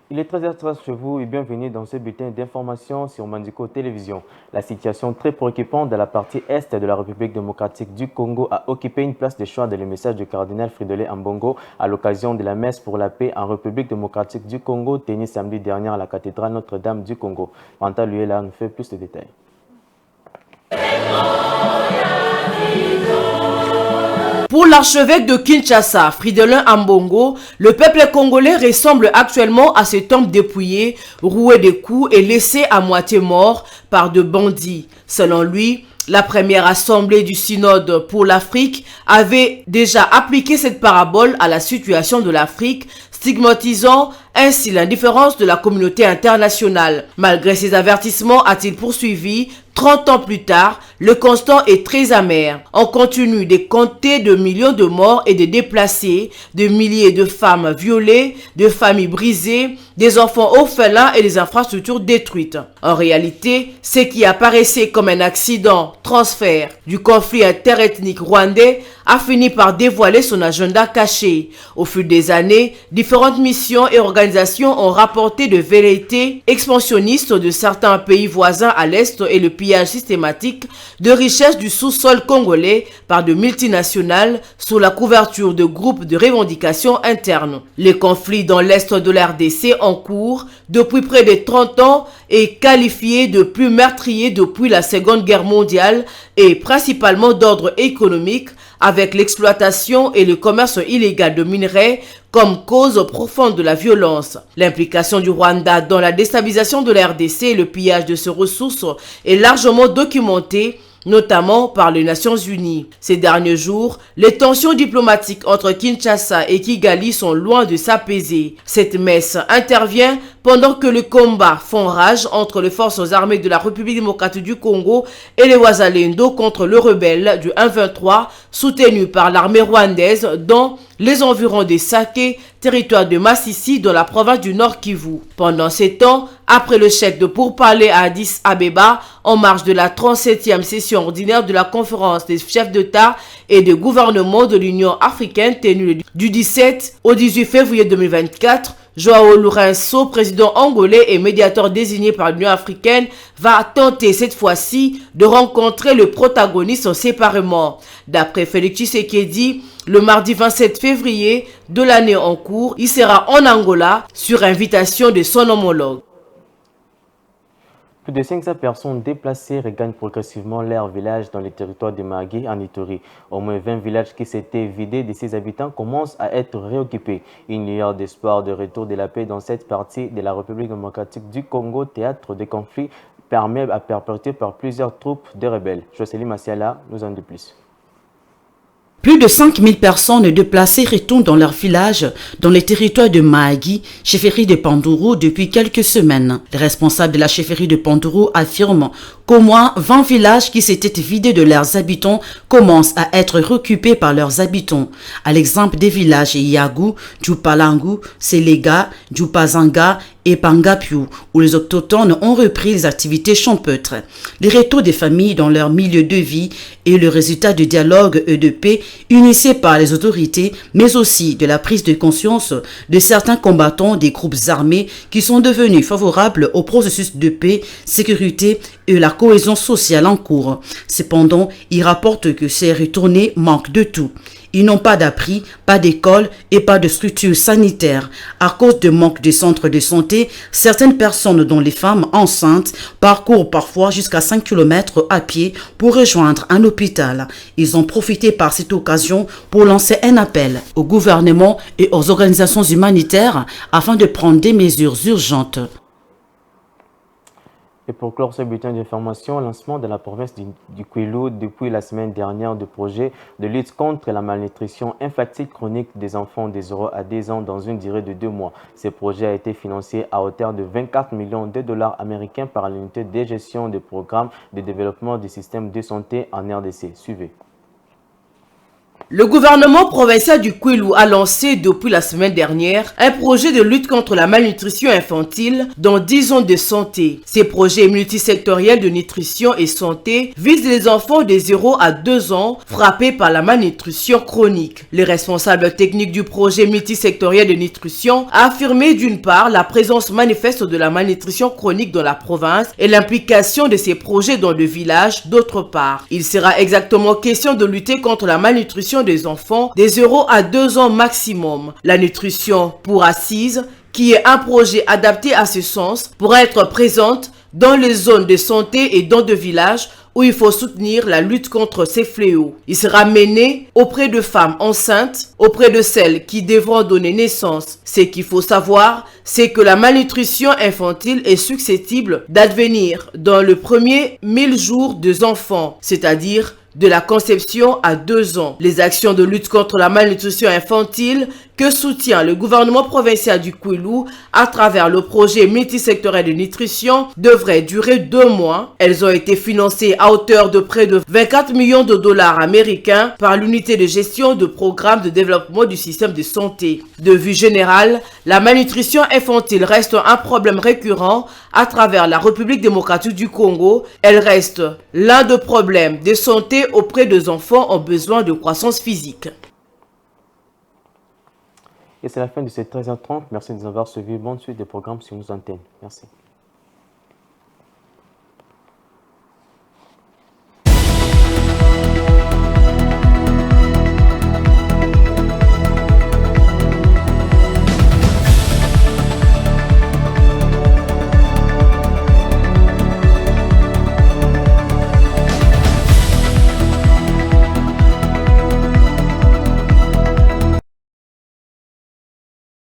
Il est 13h30 chez vous et bienvenue dans ce bulletin d'information sur Mandiko Télévision. La situation très préoccupante de la partie est de la République démocratique du Congo a occupé une place de choix dans le message du cardinal Fridolin Ambongo à l'occasion de la messe pour la paix en République démocratique du Congo tenue samedi dernier à la cathédrale Notre-Dame du Congo. Panta Luela nous fait plus de détails. Pour l'archevêque de Kinshasa, Fridolin Ambongo, le peuple congolais ressemble actuellement à cet homme dépouillé, roué de coups et laissé à moitié mort par de bandits. Selon lui, la première assemblée du synode pour l'Afrique avait déjà appliqué cette parabole à la situation de l'Afrique, stigmatisant ainsi l'indifférence de la communauté internationale. Malgré ces avertissements, a-t-il poursuivi, 30 ans plus tard, le constat est très amer. On continue de compter de millions de morts et de déplacés, de milliers de femmes violées, de familles brisées, des enfants orphelins et des infrastructures détruites. En réalité, ce qui apparaissait comme un accident, transfert du conflit interethnique rwandais a fini par dévoiler son agenda caché. Au fil des années, différentes missions et organisations ont rapporté de velléités expansionnistes de certains pays voisins à l'Est et le pillage systématique de richesses du sous-sol congolais par de multinationales sous la couverture de groupes de revendications internes. Les conflits dans l'Est de la RDC en cours depuis près de 30 ans est qualifié de plus meurtrier depuis la Seconde Guerre mondiale et principalement d'ordre économique, avec l'exploitation et le commerce illégal de minerais comme cause profonde de la violence. L'implication du Rwanda dans la déstabilisation de la RDC et le pillage de ses ressources est largement documentée, notamment par les Nations Unies. Ces derniers jours, les tensions diplomatiques entre Kinshasa et Kigali sont loin de s'apaiser. Cette messe intervient pendant que le combat font rage entre les forces armées de la République démocratique du Congo et les Wazalendo contre le rebelle du 1-23 soutenu par l'armée rwandaise dans les environs de Sake, territoire de Massissi dans la province du Nord Kivu. Pendant ces temps, après le chèque de pourparlers à Addis Abeba, en marge de la 37e session ordinaire de la conférence des chefs d'État et de gouvernement de l'Union africaine tenue du 17 au 18 février 2024, Joao Lourenço, président angolais et médiateur désigné par l'Union africaine, va tenter cette fois-ci de rencontrer le protagoniste séparément. D'après Félix Tshisekedi, le mardi 27 février de l'année en cours, il sera en Angola sur invitation de son homologue. Plus de 500 personnes déplacées regagnent progressivement leur village dans le territoire de Mahagi en Ituri. Au moins 20 villages qui s'étaient vidés de ses habitants commencent à être réoccupés. Une lueur d'espoir de retour de la paix dans cette partie de la République démocratique du Congo, théâtre de conflits, permet à perpétuer par plusieurs troupes de rebelles. Jocelyne Massiala nous en dit plus. Plus de 5000 personnes déplacées retournent dans leur village dans les territoires de Mahagi, chefferie de Pandourou, depuis quelques semaines. Les responsables de la chefferie de Pandourou affirment qu'au moins 20 villages qui s'étaient vidés de leurs habitants commencent à être réoccupés par leurs habitants. À l'exemple des villages Yagu, Djupalangu, Selega, Djupazanga et Pangapiu, où les autochtones ont repris les activités champêtres. Les retours des familles dans leur milieu de vie est le résultat du dialogue et de paix initié par les autorités, mais aussi de la prise de conscience de certains combattants des groupes armés qui sont devenus favorables au processus de paix, sécurité et la cohésion sociale en cours. Cependant, ils rapportent que ces retournés manquent de tout. Ils n'ont pas d'abri, pas d'école et pas de structure sanitaire. À cause de manque de centres de santé, certaines personnes, dont les femmes enceintes, parcourent parfois jusqu'à 5 km à pied pour rejoindre un hôpital. Ils ont profité par cette occasion pour lancer un appel au gouvernement et aux organisations humanitaires afin de prendre des mesures urgentes. Et pour clore ce bulletin d'information, lancement de la province du Kwilu depuis la semaine dernière du projet de lutte contre la malnutrition infantile chronique des enfants de 0 à 10 ans dans une durée de 2 mois. Ce projet a été financé à hauteur de 24 millions de dollars américains par l'unité de gestion des programmes de développement du système de santé en RDC. Suivez. Le gouvernement provincial du Kwilu a lancé depuis la semaine dernière un projet de lutte contre la malnutrition infantile dans 10 zones de santé. Ces projets multisectoriels de nutrition et santé visent les enfants de 0 à 2 ans frappés par la malnutrition chronique. Le responsable technique du projet multisectoriel de nutrition a affirmé d'une part la présence manifeste de la malnutrition chronique dans la province et l'implication de ces projets dans le village d'autre part. Il sera exactement question de lutter contre la malnutrition des enfants des 0 à 2 ans maximum. La nutrition pour assise, qui est un projet adapté à ce sens, pourra être présente dans les zones de santé et dans des villages où il faut soutenir la lutte contre ces fléaux. Il sera mené auprès de femmes enceintes, auprès de celles qui devront donner naissance. Ce qu'il faut savoir, c'est que la malnutrition infantile est susceptible d'advenir dans le premier 1000 jours des enfants, c'est-à-dire de la conception à 2 ans. Les actions de lutte contre la malnutrition infantile que soutient le gouvernement provincial du Kwilu à travers le projet multisectoriel de nutrition devraient durer 2 mois. Elles ont été financées à hauteur de près de 24 millions de dollars américains par l'unité de gestion de programme de développement du système de santé. De vue générale, la malnutrition infantile reste un problème récurrent à travers la République démocratique du Congo. Elle reste l'un des problèmes de santé auprès des enfants en besoin de croissance physique. Et c'est la fin de ces 13h30. Merci de nous avoir suivis. Bonne suite des programmes sur nos antennes. Merci.